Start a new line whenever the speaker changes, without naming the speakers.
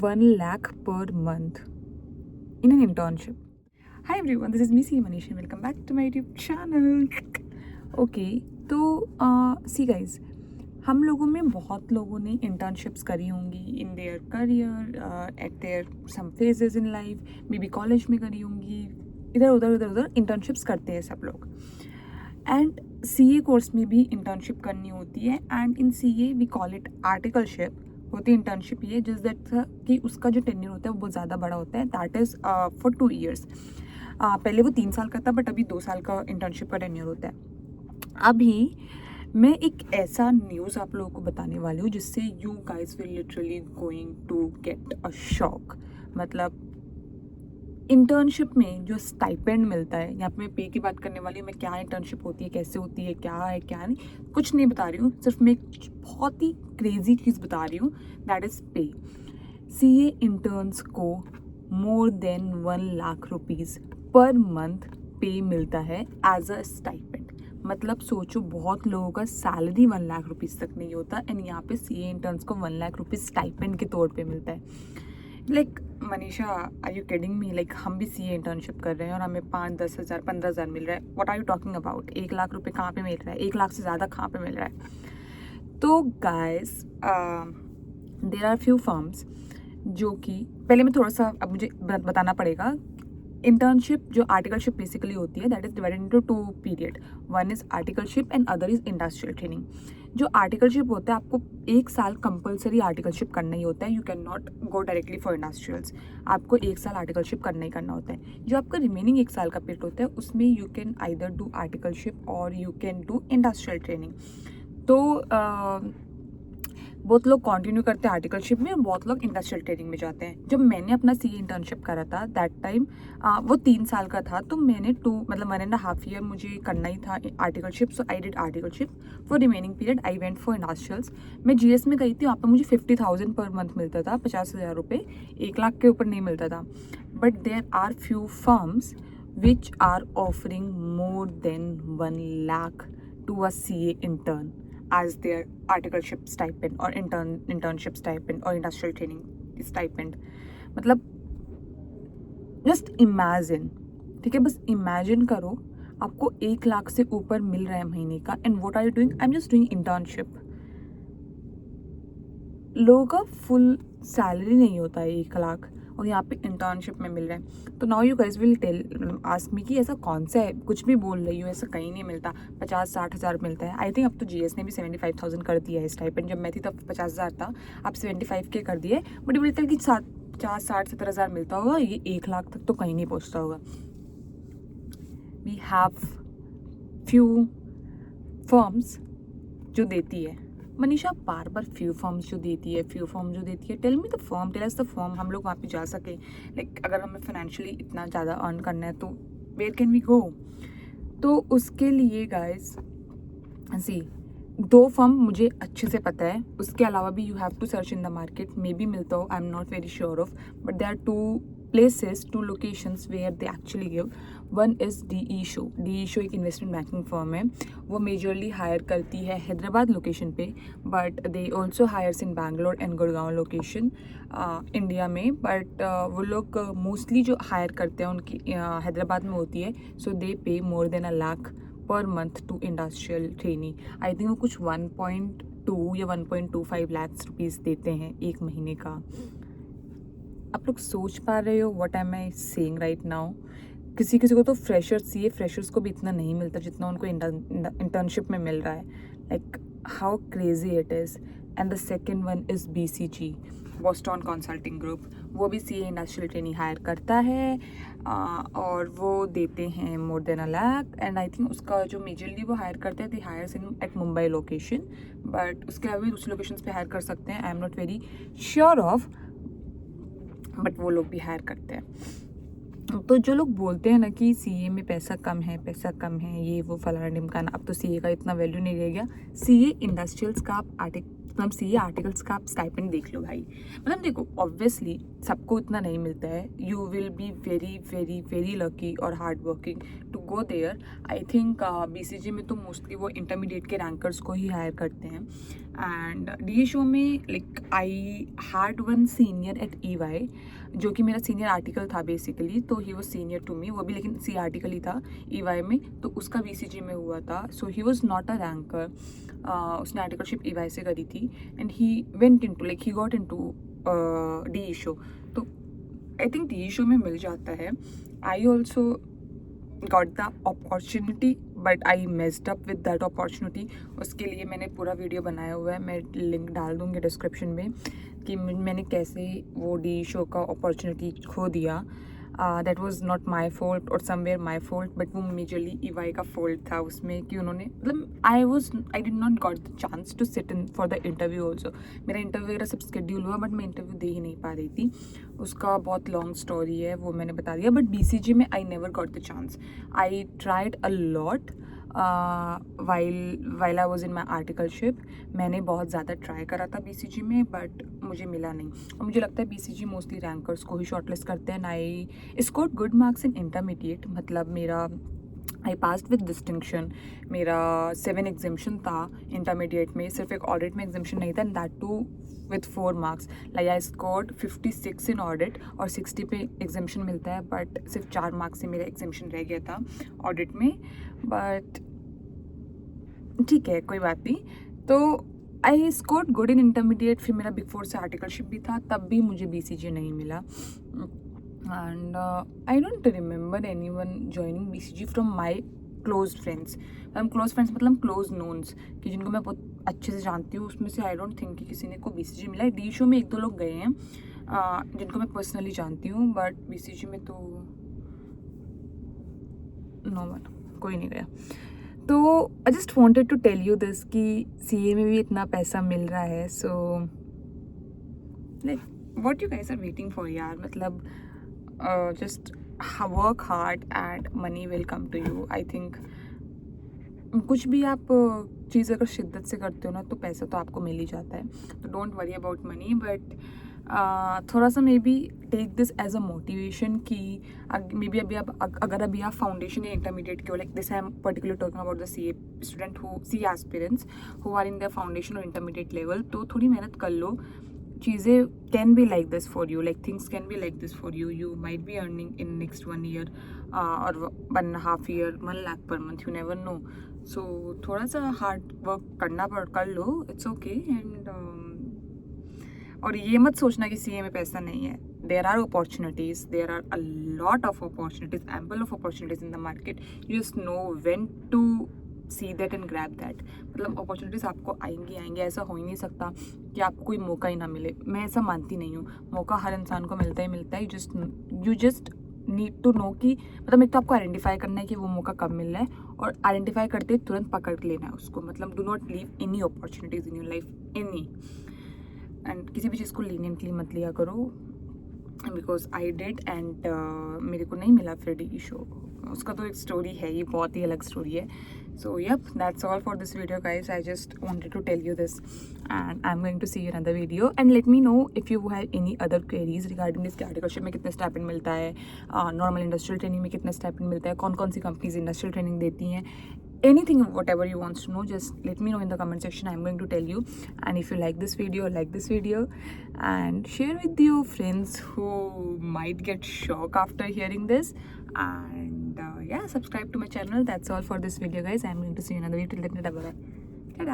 1 lakh per month in an internship. Hi everyone, this is me C Manish and welcome back to my YouTube channel. Okay, तो see guys, हम लोगों में बहुत लोगों ने internships करी होंगी in their career, at their some phases in life, maybe college में करी होंगी, इधर उधर इंटर्नशिप्स करते हैं सब लोग. एंड CA कोर्स में भी इंटर्नशिप करनी होती है and in CA we call it articleship. होती है इंटर्नशिप ये जिस दैट कि उसका जो टेन्योर होता है वो बहुत ज़्यादा बड़ा होता है, दैट इज़ फॉर 2 years. पहले वो 3 साल का था बट अभी 2 साल का इंटर्नशिप का टेन्योर होता है. अभी मैं एक ऐसा न्यूज़ आप लोगों को बताने वाली हूँ जिससे you guys will literally going to get a shock. मतलब इंटर्नशिप में जो स्टाइपेंड मिलता है, यहाँ पे मैं पे की बात करने वाली हूँ. मैं क्या इंटर्नशिप होती है, कैसे होती है, क्या है क्या नहीं, कुछ नहीं बता रही हूँ. सिर्फ मैं एक बहुत ही क्रेजी चीज़ बता रही हूँ, दैट इज़ पे. CA इंटर्न्स को मोर than 1 lakh rupees per month पे मिलता है एज अ स्टाइपेंड. मतलब सोचो, बहुत लोगों का सैलरी 1 लाख रुपीज़ तक नहीं होता एंड यहाँ पे CA इंटर्न्स को 1 लाख रुपीज़ स्टाइपेंड के तौर पे मिलता है. Like Manisha, are you kidding me? Like हम भी CA इंटर्नशिप कर रहे हैं और हमें 5-10 हज़ार 15 हज़ार मिल रहा है. What are you talking about? 1 lakh रुपए कहाँ पे मिल रहा है? 1 लाख से ज़्यादा कहाँ पे मिल रहा है? तो guys, there are few firms जो कि पहले मैं थोड़ा सा अब मुझे बताना पड़ेगा. इंटर्नशिप जो आर्टिकलशिप बेसिकली होती है that is divided into 2 period. One is articleship and other is industrial training. जो आर्टिकलशिप होता है आपको 1 साल कंपलसरी आर्टिकलशिप करना ही होता है. You can not go directly for industrials. आपको 1 साल आर्टिकलशिप करना ही करना होता है. जो आपका रिमेनिंग 1 साल का पीरियड होता है उसमें you can either do articleship और you can do industrial training. तो बहुत लोग कंटिन्यू करते हैं आर्टिकलशिप में और बहुत लोग इंडस्ट्रियल ट्रेनिंग में जाते हैं. जब मैंने अपना CA इंटर्नशिप करा था दैट टाइम वो 3 साल का था, तो मैंने 1.5 year मुझे करना ही था articleship. So I did articleship for remaining period. I went for industrials. मैं GS में गई थी, वहाँ पर मुझे 50,000 पर मंथ मिलता था, 50,000 रुपये. 1 लाख के ऊपर नहीं मिलता था. But there are few firms which are offering more than 1 lakh to a CA intern as their articleship stipend or internship stipend or industrial training stipend. मतलब जस्ट इमेजिन, ठीक है, बस इमेजिन करो आपको 1 लाख से ऊपर मिल रहा है महीने का and what are you doing? I am just doing internship. लोगों का फुल सैलरी नहीं होता है 1 लाख और यहाँ पे इंटर्नशिप में मिल रहा है. तो now you guys will tell ask me कि ऐसा कौन सा है. कुछ भी बोल रही हूँ, ऐसा कहीं नहीं मिलता. 50-60 हज़ार मिलता है. आई थिंक अब तो GS ने भी 75,000 कर दिया है स्टाइपेंड. जब मैं थी तब 50 हज़ार था, अब 75K कर दिए. बट ये बोलते हैं कि 50-60-70 हज़ार मिलता होगा, ये 1 लाख तक तो कहीं नहीं पहुँचता होगा. वी हैव फ्यू फर्म्स जो देती है. मनीषा बार बार फ्यू फॉर्म्स जो देती है, tell me the form, tell us the form. हम लोग वहाँ पे जा सके. लाइक अगर हमें फाइनेंशियली इतना ज़्यादा अर्न करना है तो वेयर कैन वी गो? तो उसके लिए गाइज सी 2 फर्म मुझे अच्छे से पता है. उसके अलावा भी you have to search in the market. Maybe मिलता हो, I am not very sure of, but there are 2 places, 2 locations where they actually give. One is DE Show. DE Show एक इन्वेस्टमेंट बैंकिंग फर्म है. वो majorly hire करती है Hyderabad location पे, but they also hires in Bangalore and Gurgaon location India में. But वो लोग mostly जो हायर करते हैं उनकी हैदराबाद में होती है. सो दे पे मोर than 1 lakh per month to industrial trainee. I think वो कुछ 1.2 या 1.25 लाख रुपीज़ देते हैं 1 महीने का. आप लोग सोच पा रहे हो what am I saying right now? किसी किसी को तो फ्रेशर्स को भी इतना नहीं मिलता जितना उनको इंटर्नशिप में मिल रहा है. Like how crazy it is. And the second one is BCG, Boston consulting group. वो भी CA इंडस्ट्रियल ट्रेनिंग हायर करता है और वो देते हैं more than 1 lakh. And I think उसका जो मेजरली वो हायर करते हैं, they hires in at Mumbai location. But उसके अलावा भी दूसरे लोकेशन पे हायर कर सकते हैं. आई am not very sure of, but वो लोग भी हायर करते हैं. तो जो लोग बोलते हैं ना कि CA में पैसा कम है, ये वो फलाना ढिमकाना, अब तो CA का इतना वैल्यू नहीं रह गया. CA इंडस्ट्रियल्स का आप CA आर्टिकल्स का आप स्टाइपेंड देख लो भाई. मतलब देखो, ऑब्वियसली सबको इतना नहीं मिलता है. You will be very very very lucky और hard working to go there. I think BCG में तो मोस्टली वो इंटरमीडिएट के रैंकर्स को ही हायर करते हैं. एंड डी शो में like I had one senior at EY जो कि मेरा सीनियर आर्टिकल था बेसिकली. तो he was senior to me, वो भी लेकिन सी आर्टिकल ही था EY में. तो उसका BCG में हुआ था. So he was not a ranker. उसने आर्टिकलशिप EY से करी थी and he went into like he got into D Shaw. तो आई थिंक डी शो में मिल जाता है. I also got the opportunity but I messed up with that opportunity. उसके लिए मैंने पूरा वीडियो बनाया हुआ है, मैं लिंक डाल दूँगी डिस्क्रिप्शन में कि मैंने कैसे वो डी शो का अपॉर्चुनिटी खो दिया. That was not my fault और समवेयर माई फॉल्ट, बट वो मेजरली EY का फॉल्ट था उसमें कि उन्होंने मतलब I did not got the chance to sit in for the interview also. मेरा इंटरव्यू वगैरह सब स्केड्यूल हुआ बट मैं इंटरव्यू दे ही नहीं पा रही थी. उसका बहुत लॉन्ग स्टोरी है, वो मैंने बता दिया. बट BCG में I never got the chance. I tried a lot while I was in my articleship. मैंने बहुत ज़्यादा ट्राई करा था BCG में बट मुझे मिला नहीं. और मुझे लगता है BCG मोस्टली रैंकर्स को ही शॉर्टलिस्ट करते हैं. I scored good marks in intermediate. मतलब मेरा आई पास्ड विद डिस्टिंक्शन. मेरा 7 एग्जामिशन था इंटरमीडिएट में. सिर्फ एक ऑडिट में एग्जामिशन नहीं था and that too with 4 marks. Like I scored 56 in audit और 60 पे एग्जामिशन मिलता है. बट सिर्फ 4 मार्क्स से मेरा एग्जामिशन रह गया था ऑडिट में. बट ठीक है, कोई बात नहीं. तो I scored good in intermediate. फिर मेरा बिग 4 से आर्टिकलशिप भी था, तब भी मुझे BCG नहीं मिला. And I don't remember any one joining BCG from my close friends. Close friends मतलब क्लोज नोन्स कि जिनको मैं बहुत अच्छे से जानती हूँ. उसमें से आई डोंट थिंक कि किसी ने को BCG मिला है. डी शो में 1-2 लोग गए हैं जिनको मैं पर्सनली जानती हूँ, बट BCG में तो नो वन, कोई नहीं गया. तो I just wanted to tell you this कि CA में भी इतना पैसा मिल रहा है. So like what you guys are waiting for यार. मतलब just work hard and money will come to you. I think कुछ भी आप चीज़ अगर शिद्दत से करते हो ना तो पैसा तो आपको मिल ही जाता है. तो don't worry about money. But थोड़ा सा maybe take this as a motivation कि मे बी अगर अभी आप फाउंडेशन या इंटरमीडिएट के हो, like this I am particular talking about the CA student who CA aspirants who are in the foundation और इंटरमीडिएट लेवल. तो थोड़ी मेहनत कर लो. चीज़ें can be like this for you, like things can be like this for you. You might be earning in next 1 year और 1.5 year 1 lakh per month. You never know. So थोड़ा सा hard work कर लो. It's okay. And और ये मत सोचना कि CA में पैसा नहीं है. There are opportunities, there are a lot of opportunities, ample of opportunities in the market. You just know when to see that and grab that. मतलब अपॉर्चुनिटीज़ आपको आएंगी. ऐसा हो ही नहीं सकता कि आपको कोई मौका ही ना मिले. मैं ऐसा मानती नहीं हूँ. मौका हर इंसान को मिलता है. You just need to know कि मतलब एक तो आपको आइडेंटिफाई करना है कि वो मौका कब मिल रहा है और आइडेंटिफाई करते तुरंत पकड़ लेना है उसको. मतलब do not leave any opportunities in your life, any. And किसी भी चीज़ को लीनियंटली मत लिया करो बिकॉज आई डिड एंड मेरे को नहीं मिला फिर डी शो. उसका तो एक स्टोरी है, ये बहुत ही अलग स्टोरी है. So yep, that's all for this video guys. I just wanted to tell you this and I'm going to see you in another video and let me know if you have any other queries regarding this articleship में कितने stipend मिलता है, normal industrial training में कितने stipend मिलता है, कौन कौन सी कंपनीज इंडस्ट्रियल ट्रेनिंग देती हैं. Anything whatever you want to know, just let me know in the comment section. I'm going to tell you. And if you like this video and share with your friends who might get shocked after hearing this. And yeah, subscribe to my channel. That's all for this video guys. I'm going to see you in another video. Till then, bye bye.